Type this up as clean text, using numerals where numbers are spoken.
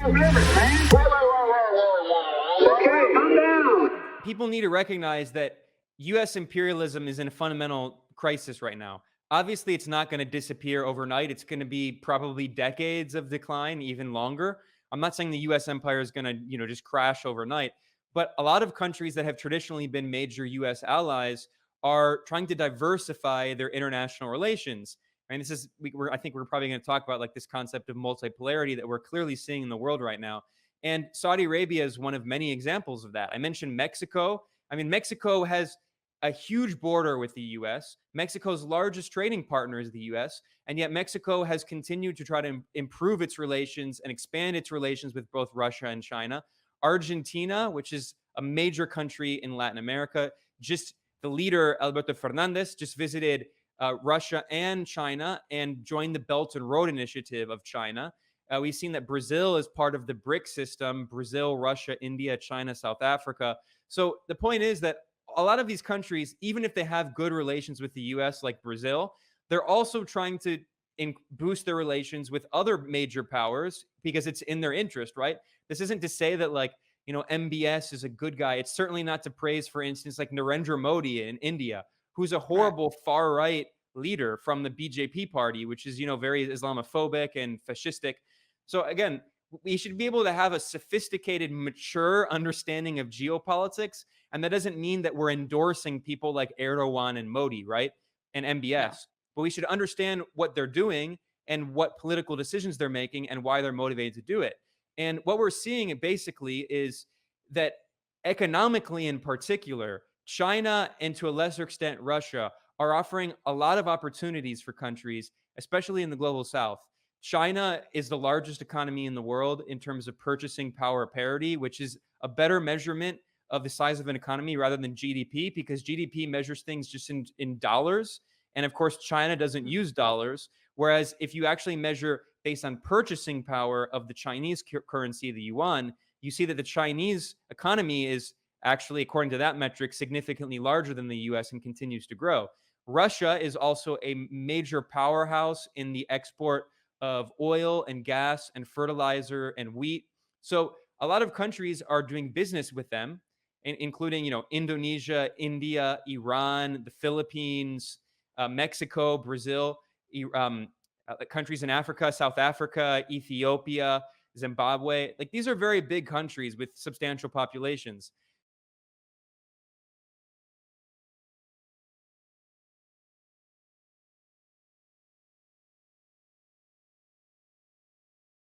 Okay, calm down. People need to recognize that U.S. imperialism is in a fundamental crisis right now. Obviously, it's not going to disappear overnight. It's going to be probably decades of decline, even longer. I'm not saying the U.S. empire is going to, just crash overnight, but a lot of countries that have traditionally been major U.S. allies are trying to diversify their international relations. And this is, I think we're probably going to talk about like this concept of multipolarity that we're clearly seeing in the world right now. And Saudi Arabia is one of many examples of that. I mentioned Mexico. I mean, Mexico has a huge border with the US. Mexico's largest trading partner is the US. And yet Mexico has continued to try to improve its relations and expand its relations with both Russia and China. Argentina, which is a major country in Latin America, just the leader, Alberto Fernandez, just visited Russia and China and joined the Belt and Road Initiative of China. We've seen that Brazil is part of the BRIC system: Brazil, Russia, India, China, South Africa. So the point is that a lot of these countries, even if they have good relations with the US, like Brazil, they're also trying to boost their relations with other major powers because it's in their interest, right? This isn't to say that MBS is a good guy. It's certainly not to praise, for instance, like Narendra Modi in India, who's a horrible far right leader from the BJP party, which is, very Islamophobic and fascistic. So again, we should be able to have a sophisticated, mature understanding of geopolitics. And that doesn't mean that we're endorsing people like Erdogan and Modi, right? And MBS. Yeah. But we should understand what they're doing and what political decisions they're making and why they're motivated to do it. And what we're seeing basically is that economically in particular, China and to a lesser extent Russia are offering a lot of opportunities for countries, especially in the global south. China is the largest economy in the world in terms of purchasing power parity, which is a better measurement of the size of an economy rather than GDP, because GDP measures things just in dollars. And of course, China doesn't use dollars. Whereas if you actually measure based on purchasing power of the Chinese currency, the yuan, you see that the Chinese economy is actually, according to that metric, significantly larger than the US and continues to grow. Russia is also a major powerhouse in the export of oil and gas and fertilizer and wheat. So a lot of countries are doing business with them, including, Indonesia, India, Iran, the Philippines, Mexico, Brazil, countries in Africa, South Africa, Ethiopia, Zimbabwe. Like, these are very big countries with substantial populations.